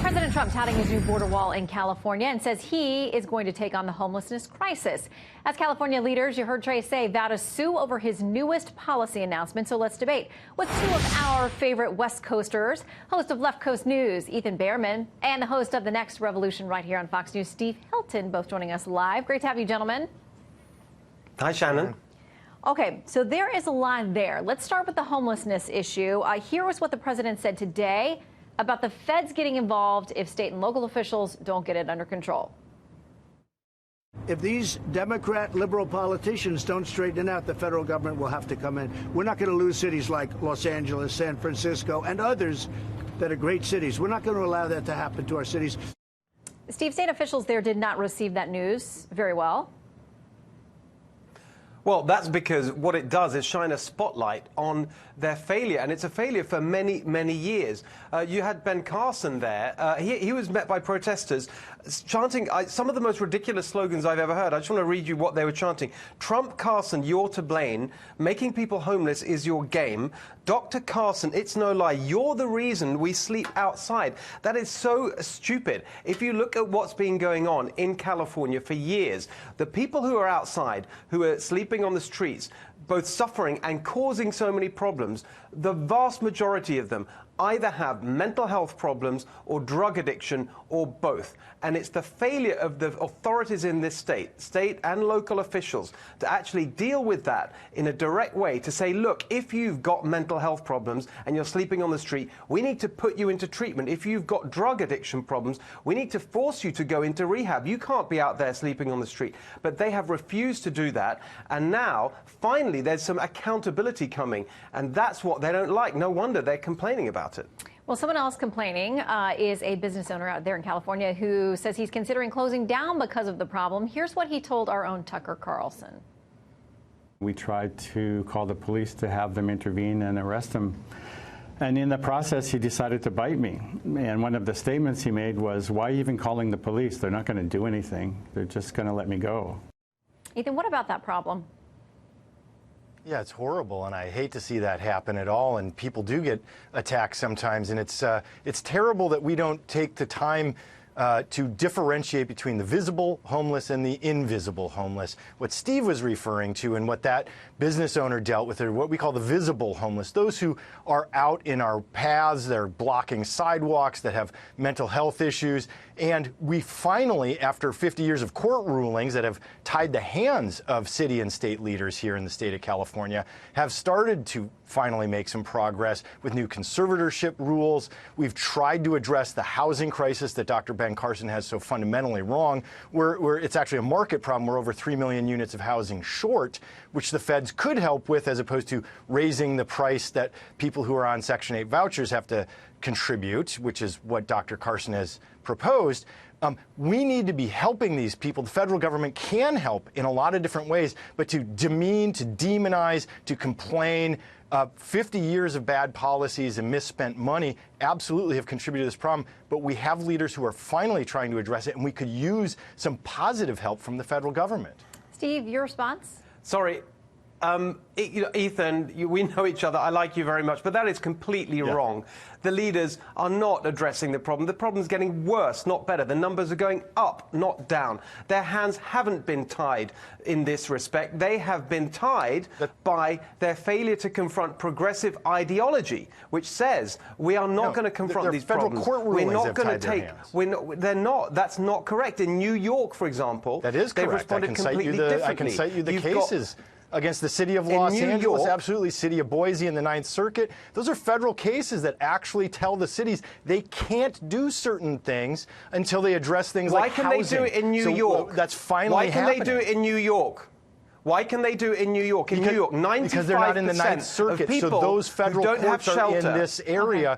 President Trump touting his new border wall in California and says he is going to take on the homelessness crisis. As California leaders, you heard Trey say, vow to sue over his newest policy announcement. So let's debate with two of our favorite West Coasters, host of Left Coast News, Ethan Bearman, and the host of The Next Revolution right here on Fox News, Steve Hilton, both joining us live. Great to have you, gentlemen. Hi, Shannon. Okay, so there is a lot there. Let's start with the homelessness issue. Here was what the president said today about the feds getting involved if state and local officials don't get it under control. If these Democrat liberal politicians don't straighten it out, the federal government will have to come in. We're not going to lose cities like Los Angeles, San Francisco, and others that are great cities. We're not going to allow that to happen to our cities. Steve, state officials there did not receive that news very well. Well, that's because what it does is shine a spotlight on their failure, and it's a failure for many, many years. You had Ben Carson there. He was met by protesters chanting some of the most ridiculous slogans I've ever heard. I just want to read you what they were chanting. Trump Carson, you're to blame. Making people homeless is your game. Dr. Carson, it's no lie. You're the reason we sleep outside. That is so stupid. If you look at what's been going on in California for years, the people who are outside, who are sleeping on the streets, both suffering and causing so many problems, the vast majority of them either have mental health problems or drug addiction or both. And it's the failure of the authorities in this state and local officials to actually deal with that in a direct way, to say, look, if you've got mental health problems and you're sleeping on the street, we need to put you into treatment. If you've got drug addiction problems, we need to force you to go into rehab. You can't be out there sleeping on the street. But they have refused to do that. And now, finally, there's some accountability coming. And that's what they don't like. No wonder they're complaining about it. Well, someone else complaining is a business owner out there in California who says he's considering closing down because of the problem. Here's what he told our own Tucker Carlson. We tried to call the police to have them intervene and arrest him. And in the process, he decided to bite me. And one of the statements he made was, why even calling the police? They're not going to do anything. They're just going to let me go. Ethan, what about that problem? Yeah, it's horrible, and I hate to see that happen at all. And people do get attacked sometimes, and it's terrible that we don't take the time to differentiate between the visible homeless and the invisible homeless. What Steve was referring to and what that business owner dealt with are what we call the visible homeless, those who are out in our paths, they're blocking sidewalks, that have mental health issues. And we finally, after 50 years of court rulings that have tied the hands of city and state leaders here in the state of California, have started to finally make some progress with new conservatorship rules. We've tried to address the housing crisis that Dr. Ben Carson has so fundamentally wrong, where it's actually a market problem. We're over 3 million units of housing short, which the feds could help with, as opposed to raising the price that people who are on Section 8 vouchers have to contribute, which is what Dr. Carson has proposed. We need to be helping these people. The federal government can help in a lot of different ways, but to demean, to demonize, to complain, 50 years of bad policies and misspent money absolutely have contributed to this problem, but we have leaders who are finally trying to address it, and we could use some positive help from the federal government. Steve, your response? Sorry. Ethan, we know each other. I like you very much, but that is completely wrong. The leaders are not addressing the problem. The problem is getting worse, not better. The numbers are going up, not down. Their hands haven't been tied in this respect. They have been tied by their failure to confront progressive ideology, which says we are not going to confront these problems. Court we're not have going to tied their take. hands. They're not. That's not correct. In New York, for example, that is they've correct. responded completely differently. I can cite you the cases against the city of Los Angeles, absolutely, city of Boise and the Ninth Circuit. Those are federal cases that actually tell the cities they can't do certain things until they address things like housing. Why can they do it in New York? That's finally happening. Why can they do it in New York? Why can they do it in New York? In New York, 95% because they're not in the Ninth Circuit, so those federal courts are in this area.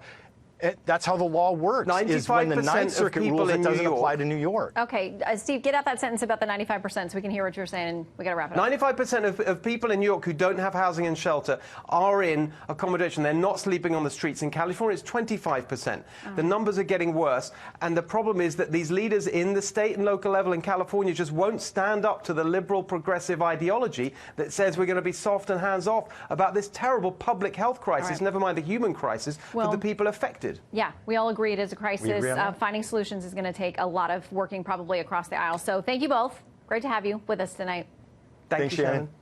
That's how the law works, is when the Ninth Circuit rules, it doesn't apply to New York. Okay, Steve, get out that sentence about the 95% so we can hear what you're saying, and we got to wrap it up. 95% of people in New York who don't have housing and shelter are in accommodation. They're not sleeping on the streets. In California, it's 25%. The numbers are getting worse, and the problem is that these leaders in the state and local level in California just won't stand up to the liberal progressive ideology that says we're going to be soft and hands-off about this terrible public health crisis, never mind the human crisis, for the people affected. lifted. Yeah, we all agree it is a crisis. agree on that? Finding solutions is going to take a lot of working probably across the aisle. So thank you both. Great to have you with us tonight. Thank Thanks, you, Shannon. Shannon.